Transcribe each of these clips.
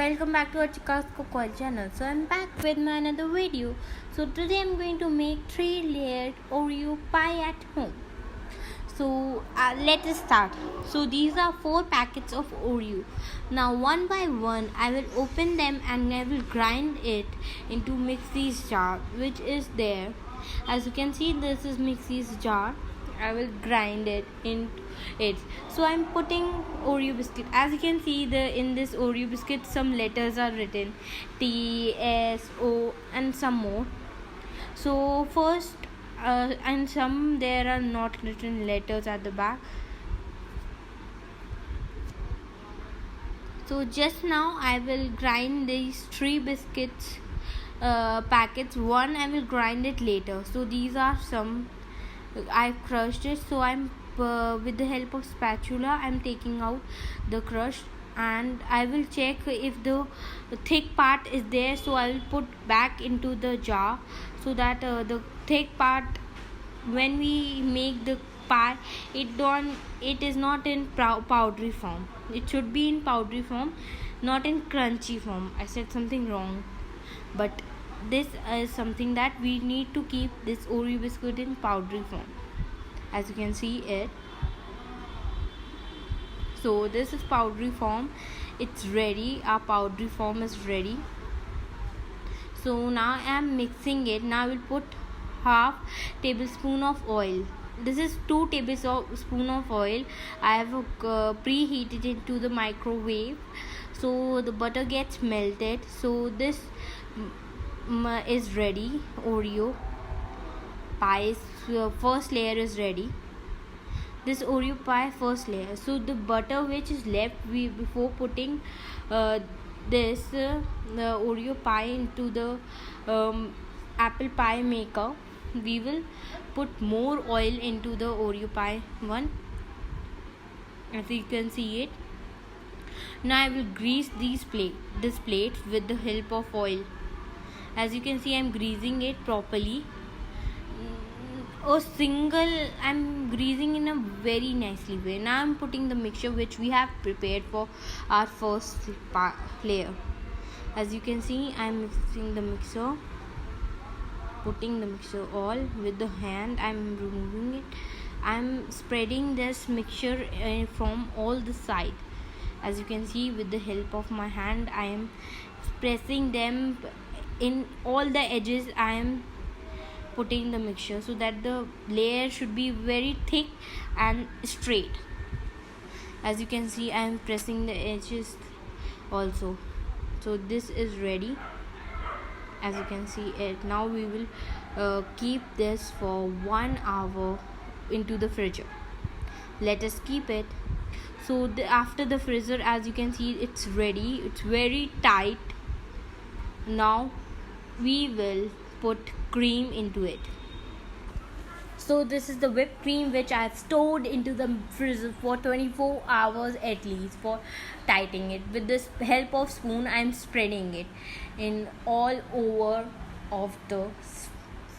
welcome back to our Chika's Cocoa channel. So I'm back with my another video. So today I'm going to make 3-layered Oreo pie at home. So let us start. So these are 4 packets of Oreo. Now one by one I will open them and I will grind it into Mixie's jar, which is there. As you can see, this is Mixie's jar. I will grind it in it. So I'm putting Oreo biscuit. As you can see, in this Oreo biscuit some letters are written, T, S, O and some more. So first and some there are not written letters at the back. So just now I will grind these 3 biscuits packets. One I will grind it later. So these are some I've crushed it. So I'm with the help of spatula I'm taking out the crush, and I will check if the thick part is there. So I will put back into the jar so that the thick part, when we make the pie, it is not in powdery form. It should be in powdery form, not in crunchy form. I said something wrong, but this is something that we need to keep this Oreo biscuit in powdery form. As you can see it, so this is powdery form. It's ready. Our powdery form is ready. So now I am mixing it. Now I will put half tablespoon of oil. This is 2 tablespoon of oil. I have preheated it to the microwave, so the butter gets melted. So this is ready. Oreo pie's first layer is ready. This Oreo pie first layer. So the butter which is left, before putting the Oreo pie into the apple pie maker, we will put more oil into the Oreo pie one, as you can see it. Now I will grease this plate with the help of oil. As you can see, I am greasing it properly. I'm greasing in a very nicely way. Now I'm putting the mixture which we have prepared for our first layer. As you can see, I'm mixing the mixture, putting the mixture all with the hand. I'm removing it. I'm spreading this mixture from all the side. As you can see, with the help of my hand, I am pressing them in all the edges. I am putting the mixture so that the layer should be very thick and straight. As you can see, I am pressing the edges also. So this is ready. As you can see it, now we will keep this for 1 hour into the freezer. Let us keep it. So after the freezer, as you can see, it's ready. It's very tight. Now we will put cream into it. So this is the whipped cream which I have stored into the freezer for 24 hours at least for tightening it. With this help of spoon, I am spreading it in all over of the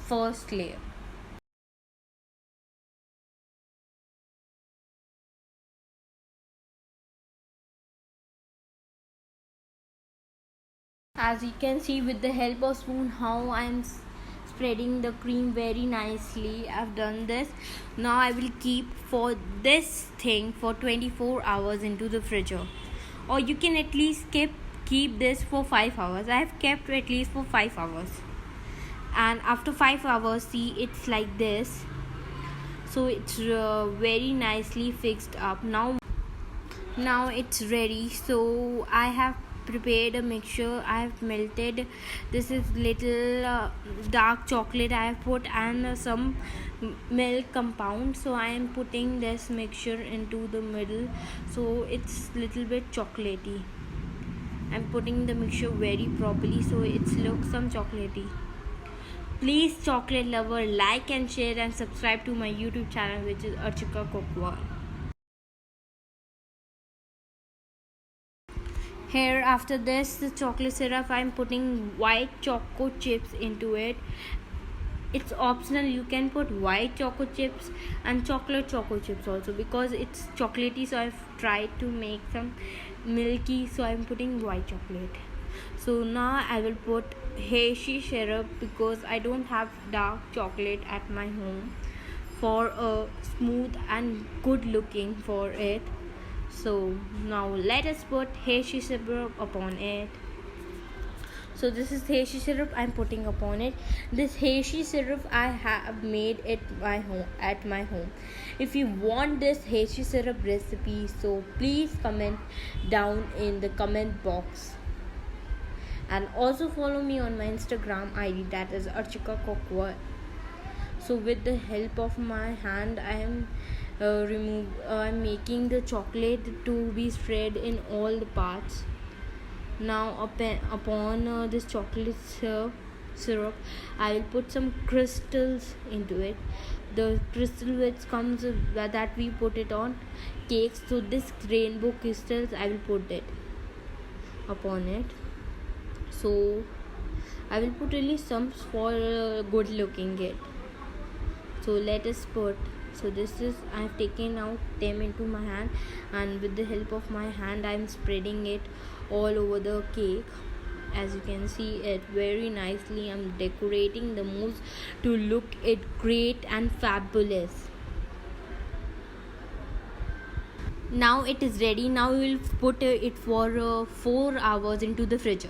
first layer. As you can see, with the help of spoon, how I am spreading the cream very nicely. I've done this. Now I will keep for this thing for 24 hours into the freezer, or you can at least keep this for 5 hours. I have kept at least for 5 hours, and after 5 hours, see, it's like this. So it's very nicely fixed up. Now it's ready. So I have prepared a mixture. I have melted, this is little dark chocolate I have put, and some milk compound. So I am putting this mixture into the middle, so it's little bit chocolatey. I'm putting the mixture very properly, so it's looks some chocolatey. Please, chocolate lover, like and share and subscribe to my YouTube channel, which is Archika Cocoa. Here, after this, the chocolate syrup, I'm putting white choco chips into it. It's optional. You can put white choco chips and chocolate choco chips also, because it's chocolatey. So I've tried to make some milky, so I'm putting white chocolate. So now I will put Hershey syrup because I don't have dark chocolate at my home for a smooth and good looking for it. So now let us put Hershey syrup upon it. So this is Hershey syrup I'm putting upon it. This Hershey syrup I have made it at my home. If you want this Hershey syrup recipe, so please comment down in the comment box. And also follow me on my Instagram ID, that is Archika Cookware. So with the help of my hand, I am I'm making the chocolate to be spread in all the parts. Now upon this chocolate syrup, I will put some crystals into it. The crystal which comes that we put it on cakes. So this rainbow crystals I will put it upon it. So I will put really some for good looking it. So let us put. So this is, I have taken out them into my hand, and with the help of my hand I am spreading it all over the cake. As you can see it very nicely, I am decorating the mousse to look it great and fabulous. Now it is ready. Now we will put it for 4 hours into the fridge.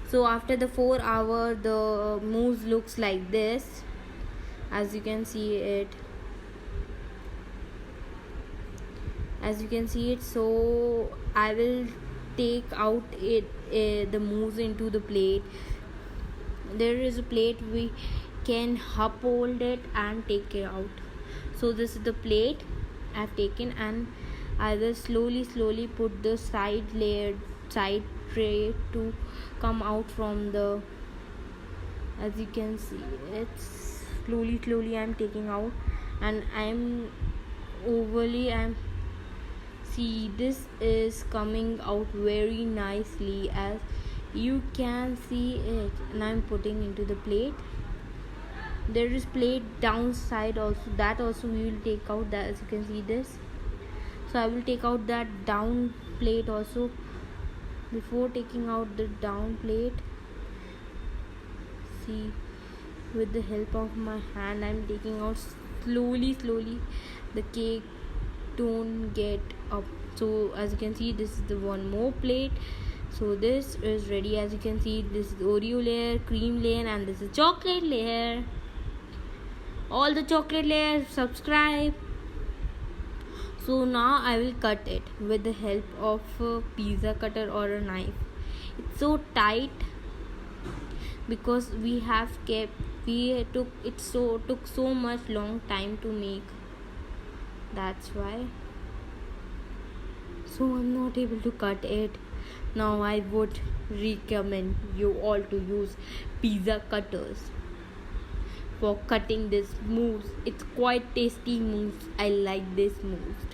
So after the 4 hour, the mousse looks like this. As you can see it, so I will take out the mousse into the plate. There is a plate we can uphold it and take it out. So this is the plate I have taken, and I will slowly put the side tray to come out from the. As you can see, it's slowly I'm taking out, and I'm see this is coming out very nicely, as you can see it, and I'm putting into the plate. There is plate downside also, that also we will take out, that as you can see this. So I will take out that down plate also. Before taking out the down plate, see, with the help of my hand I'm taking out slowly. The cake don't get up. So as you can see, this is the one more plate. So this is ready. As you can see, this is Oreo layer, cream layer, and this is chocolate layer. All the chocolate layers, subscribe. So now I will cut it with the help of a pizza cutter or a knife. It's so tight because took so much long time to make. That's why. So I'm not able to cut it. Now I would recommend you all to use pizza cutters for cutting this mousse. It's quite tasty mousse. I like this mousse.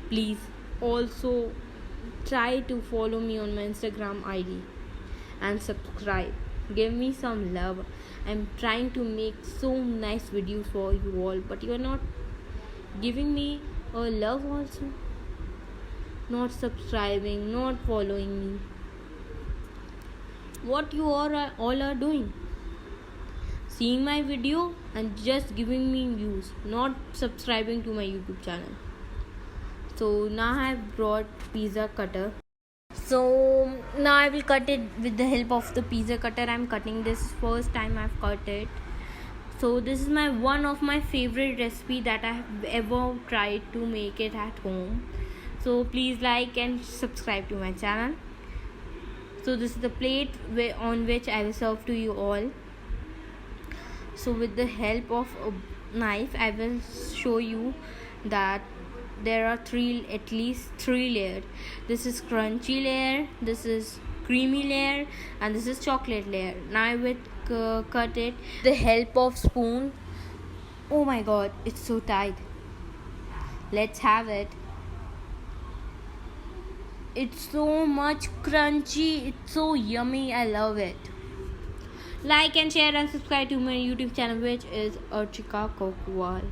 Please also try to follow me on my Instagram ID and subscribe. Give me some love. I'm trying to make so nice videos for you all, but you are not giving me a love also. Not subscribing, not following me. What you all are doing? Seeing my video and just giving me views, not subscribing to my YouTube channel. So now I have brought pizza cutter. So now I will cut it with the help of the pizza cutter. I'm cutting this first time I've cut it. So this is one of my favorite recipe that I have ever tried to make it at home. So please like and subscribe to my channel. So this is the plate on which I will serve to you all. So with the help of a knife, I will show you that there are at least three layers. This is crunchy layer, this is creamy layer, and this is chocolate layer. Now I will cut it with the help of spoon. Oh my god, it's so tight. Let's have it. It's so much crunchy, it's so yummy, I love it. Like and share and subscribe to my YouTube channel, which is Archika Cookware.